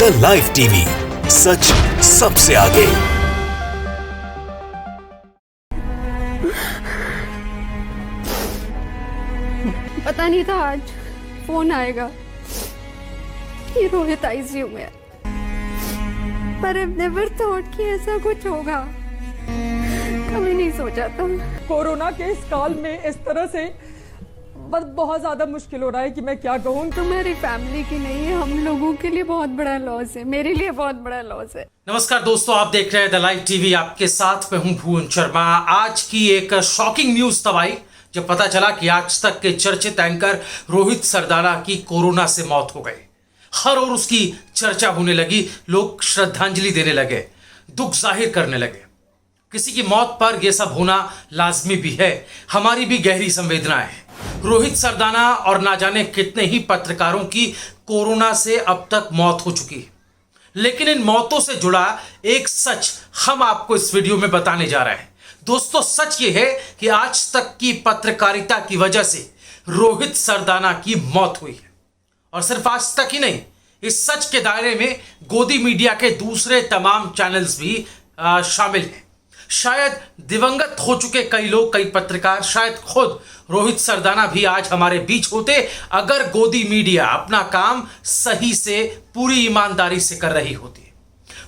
The live TV, सच सबसे आगे। पता नहीं था आज फोन आएगा कि रोहित आईसीयू में है, पर आई नेवर थॉट कि ऐसा कुछ होगा। कभी नहीं सोचा था। कोरोना के इस काल में इस तरह से बस बहुत ज्यादा मुश्किल हो रहा है कि मैं क्या कहूँ। तो मेरी फैमिली की नहीं है, हम लोगों के लिए बहुत बड़ा लॉस है, मेरे लिए बहुत बड़ा लॉस है। नमस्कार दोस्तों, आप देख रहे हैं द लाइव टीवी। आपके साथ मैं हूं भुवन शर्मा। आज की एक शॉकिंग न्यूज तब आई जब पता चला कि आज तक के चर्चित एंकर रोहित सरदाना की कोरोना से मौत हो गई। हर ओर उसकी चर्चा होने लगी, लोग श्रद्धांजलि देने लगे, दुख जाहिर करने लगे। किसी की मौत पर यह सब होना लाजमी भी है, हमारी भी गहरी संवेदना है। रोहित सरदाना और ना जाने कितने ही पत्रकारों की कोरोना से अब तक मौत हो चुकी है, लेकिन इन मौतों से जुड़ा एक सच हम आपको इस वीडियो में बताने जा रहे हैं। दोस्तों, सच ये है कि आज तक की पत्रकारिता की वजह से रोहित सरदाना की मौत हुई है। और सिर्फ आज तक ही नहीं, इस सच के दायरे में गोदी मीडिया के दूसरे तमाम चैनल्स भी शामिल हैं। शायद दिवंगत हो चुके कई लोग, कई पत्रकार, शायद खुद रोहित सरदाना भी आज हमारे बीच होते अगर गोदी मीडिया अपना काम सही से, पूरी ईमानदारी से कर रही होती।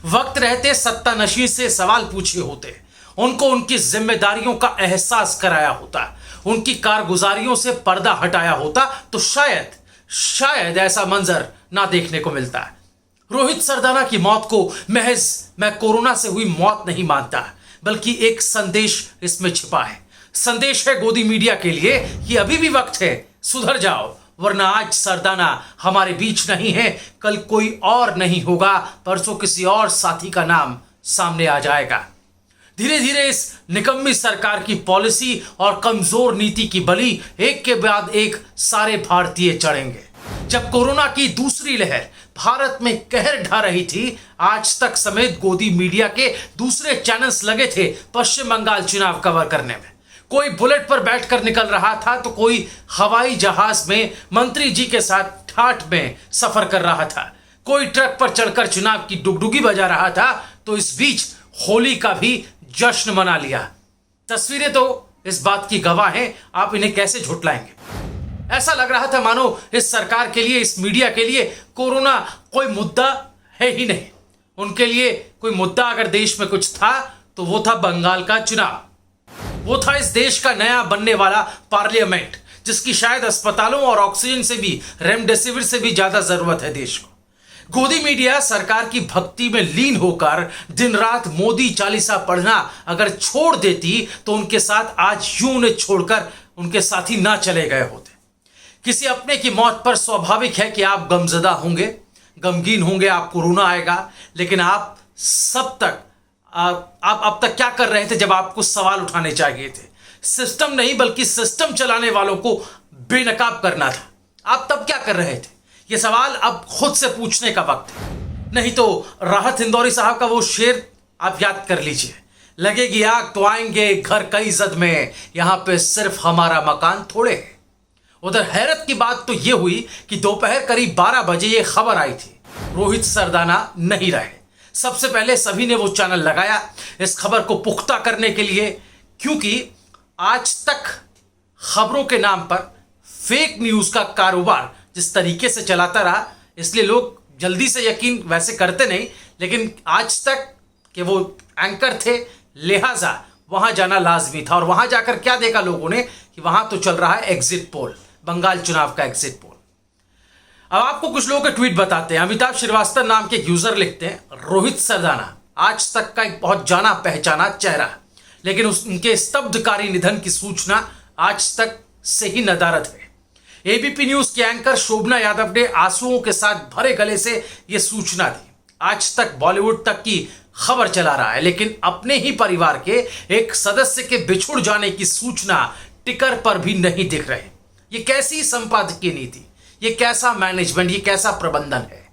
वक्त रहते सत्तानशी से सवाल पूछे होते, उनको उनकी जिम्मेदारियों का एहसास कराया होता, उनकी कारगुजारियों से पर्दा हटाया होता, तो शायद ऐसा मंजर ना देखने को मिलता। रोहित सरदाना की मौत को महज मैं कोरोना से हुई मौत नहीं मानता, बल्कि एक संदेश इसमें छिपा है। संदेश है गोदी मीडिया के लिए कि अभी भी वक्त है, सुधर जाओ, वरना आज सरदाना हमारे बीच नहीं है, कल कोई और नहीं होगा, परसों किसी और साथी का नाम सामने आ जाएगा। धीरे धीरे इस निकम्मी सरकार की पॉलिसी और कमजोर नीति की बलि एक के बाद एक सारे भारतीय चढ़ेंगे। जब कोरोना की दूसरी लहर भारत में कहर ढा रही थी, आज तक समेत गोदी मीडिया के दूसरे चैनल्स लगे थे पश्चिम बंगाल चुनाव कवर करने में। कोई बुलेट पर बैठकर निकल रहा था तो कोई हवाई जहाज में मंत्री जी के साथ ठाठ में सफर कर रहा था, कोई ट्रक पर चढ़कर चुनाव की डुगडुगी बजा रहा था, तो इस बीच होली का भी जश्न मना लिया। तस्वीरें तो इस बात की गवाह हैं, आप इन्हें कैसे झुटलाएंगे। ऐसा लग रहा था मानो इस सरकार के लिए, इस मीडिया के लिए कोरोना कोई मुद्दा है ही नहीं। उनके लिए कोई मुद्दा अगर देश में कुछ था तो वो था बंगाल का चुनाव, वो था इस देश का नया बनने वाला पार्लियामेंट, जिसकी शायद अस्पतालों और ऑक्सीजन से भी, रेमडेसिविर से भी ज्यादा जरूरत है देश को। गोदी मीडिया सरकार की भक्ति में लीन होकर दिन रात मोदी चालीसा पढ़ना अगर छोड़ देती तो उनके साथ आज यूं उन्हें छोड़कर उनके साथी ना चले गए होते। किसी अपने की मौत पर स्वाभाविक है कि आप गमजदा होंगे, गमगीन होंगे, आप कोरोना आएगा, लेकिन आप सब तक आप अब तक क्या कर रहे थे जब आपको सवाल उठाने चाहिए थे? सिस्टम नहीं बल्कि सिस्टम चलाने वालों को बेनकाब करना था। आप तब क्या कर रहे थे? ये सवाल अब खुद से पूछने का वक्त है। नहीं तो राहत इंदौरी साहब का वो शेर आप याद कर लीजिए, लगेगी आग तो आएंगे घर कई जद में, यहां पे सिर्फ हमारा मकान थोड़े है। उधर हैरत की बात तो यह हुई कि दोपहर करीब 12 बजे ये खबर आई थी, रोहित सरदाना नहीं रहे। सबसे पहले सभी ने वो चैनल लगाया इस खबर को पुख्ता करने के लिए, क्योंकि आज तक खबरों के नाम पर फेक न्यूज का कारोबार जिस तरीके से चलाता रहा, इसलिए लोग जल्दी से यकीन वैसे करते नहीं, लेकिन आज तक के वो एंकर थे, लिहाजा वहां जाना लाजमी था। और वहां जाकर क्या देखा लोगों ने कि वहां तो चल रहा है एग्जिट पोल, बंगाल चुनाव का एग्जिट पोल। अब आपको कुछ लोगों के ट्वीट बताते हैं। अमिताभ श्रीवास्तव नाम के एक यूजर लिखते हैं, रोहित सरदाना आज तक का एक बहुत जाना पहचाना चेहरा, लेकिन उनके स्तब्धकारी निधन की सूचना आज तक से ही नदारद है। एबीपी न्यूज के एंकर शोभना यादव ने आंसुओं के साथ भरे गले से यह सूचना दी। आज तक बॉलीवुड तक की खबर चला रहा है, लेकिन अपने ही परिवार के एक सदस्य के बिछुड़ जाने की सूचना टिकर पर भी नहीं दिख रहे। ये कैसी संपादकीय नीति, ये कैसा मैनेजमेंट, ये कैसा प्रबंधन है।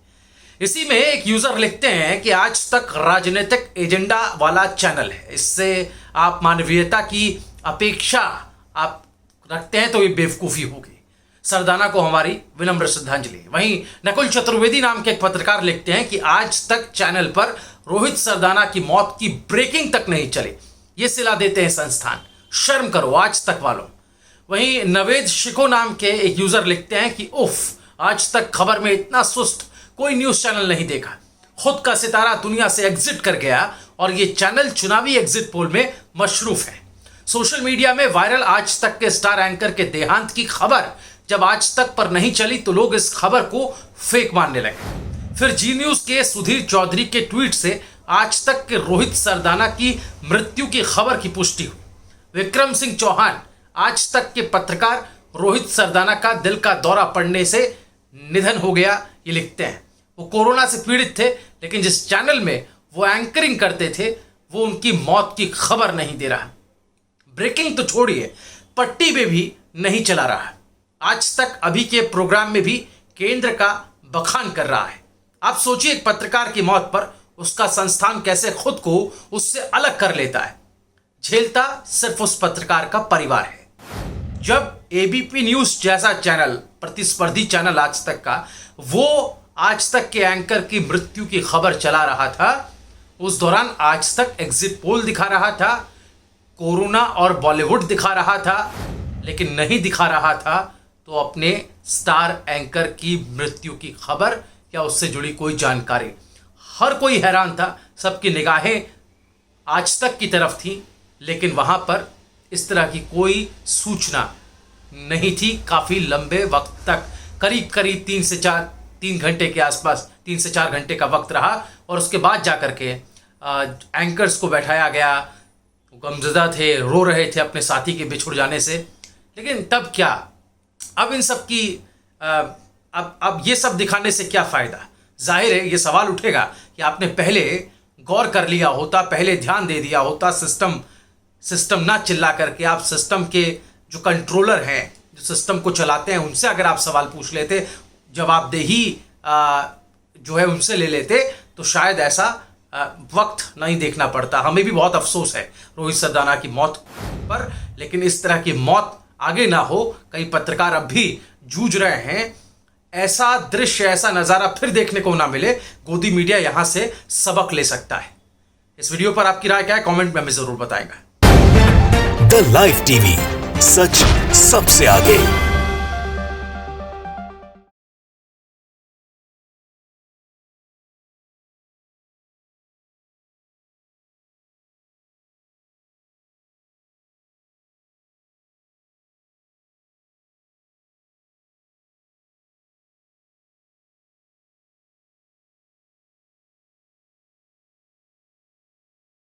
इसी में एक यूजर लिखते हैं कि आज तक राजनीतिक एजेंडा वाला चैनल है, इससे आप मानवीयता की अपेक्षा आप रखते हैं तो ये बेवकूफी होगी। सरदाना को हमारी विनम्र श्रद्धांजलि। वहीं नकुल चतुर्वेदी नाम के एक पत्रकार लिखते हैं कि आज तक चैनल पर रोहित सरदाना की मौत की ब्रेकिंग तक नहीं चली, ये सिला देते हैं संस्थान, शर्म करो आज तक वालों। वहीं नवेद शिको नाम के एक यूजर लिखते हैं कि उफ, आज तक खबर में इतना सुस्त कोई न्यूज चैनल नहीं देखा। खुद का सितारा दुनिया से एग्जिट कर गया और ये चैनल चुनावी एग्जिट पोल में मशरूफ है। सोशल मीडिया में वायरल आज तक के स्टार एंकर के देहांत की खबर जब आज तक पर नहीं चली तो लोग इस खबर को फेक मानने लगे। फिर जी न्यूज के सुधीर चौधरी के ट्वीट से आज तक के रोहित सरदाना की मृत्यु की खबर की पुष्टि हुई। विक्रम सिंह चौहान आज तक के पत्रकार रोहित सरदाना का दिल का दौरा पड़ने से निधन हो गया, ये लिखते हैं। वो कोरोना से पीड़ित थे, लेकिन जिस चैनल में वो एंकरिंग करते थे वो उनकी मौत की खबर नहीं दे रहा। ब्रेकिंग तो छोड़िए, पट्टी में भी नहीं चला रहा। आज तक अभी के प्रोग्राम में भी केंद्र का बखान कर रहा है। आप सोचिए, एक पत्रकार की मौत पर उसका संस्थान कैसे खुद को उससे अलग कर लेता है। झेलता सिर्फ उस पत्रकार का परिवार है। जब एबीपी न्यूज जैसा चैनल, प्रतिस्पर्धी चैनल आज तक का, वो आज तक के एंकर की मृत्यु की खबर चला रहा था, उस दौरान आज तक एग्जिट पोल दिखा रहा था, कोरोना और बॉलीवुड दिखा रहा था, लेकिन नहीं दिखा रहा था तो अपने स्टार एंकर की मृत्यु की खबर या उससे जुड़ी कोई जानकारी। हर कोई हैरान था, सबकी निगाहें आज तक की तरफ थी, लेकिन वहां पर इस तरह की कोई सूचना नहीं थी। काफ़ी लंबे वक्त तक, करीब 3 घंटे के आसपास, 3 से 4 घंटे का वक्त रहा और उसके बाद जाकर के एंकर्स को बैठाया गया। गमज़दा थे, रो रहे थे अपने साथी के बिछुड़ जाने से, लेकिन तब क्या, अब इन सब की अब ये सब दिखाने से क्या फ़ायदा। जाहिर है ये सवाल उठेगा कि आपने पहले गौर कर लिया होता, पहले ध्यान दे दिया होता, सिस्टम ना चिल्ला करके आप सिस्टम के जो कंट्रोलर हैं, जो सिस्टम को चलाते हैं, उनसे अगर आप सवाल पूछ लेते, जवाबदेही जो है उनसे ले लेते, तो शायद ऐसा वक्त नहीं देखना पड़ता। हमें भी बहुत अफसोस है रोहित सरदाना की मौत पर, लेकिन इस तरह की मौत आगे ना हो। कई पत्रकार अब भी जूझ रहे हैं, ऐसा दृश्य, ऐसा नज़ारा फिर देखने को ना मिले। गोदी मीडिया यहां से सबक ले सकता है। इस वीडियो पर आपकी राय क्या है, कमेंट में हमें जरूर बताएगा। द लाइव टीवी, सच सबसे आगे।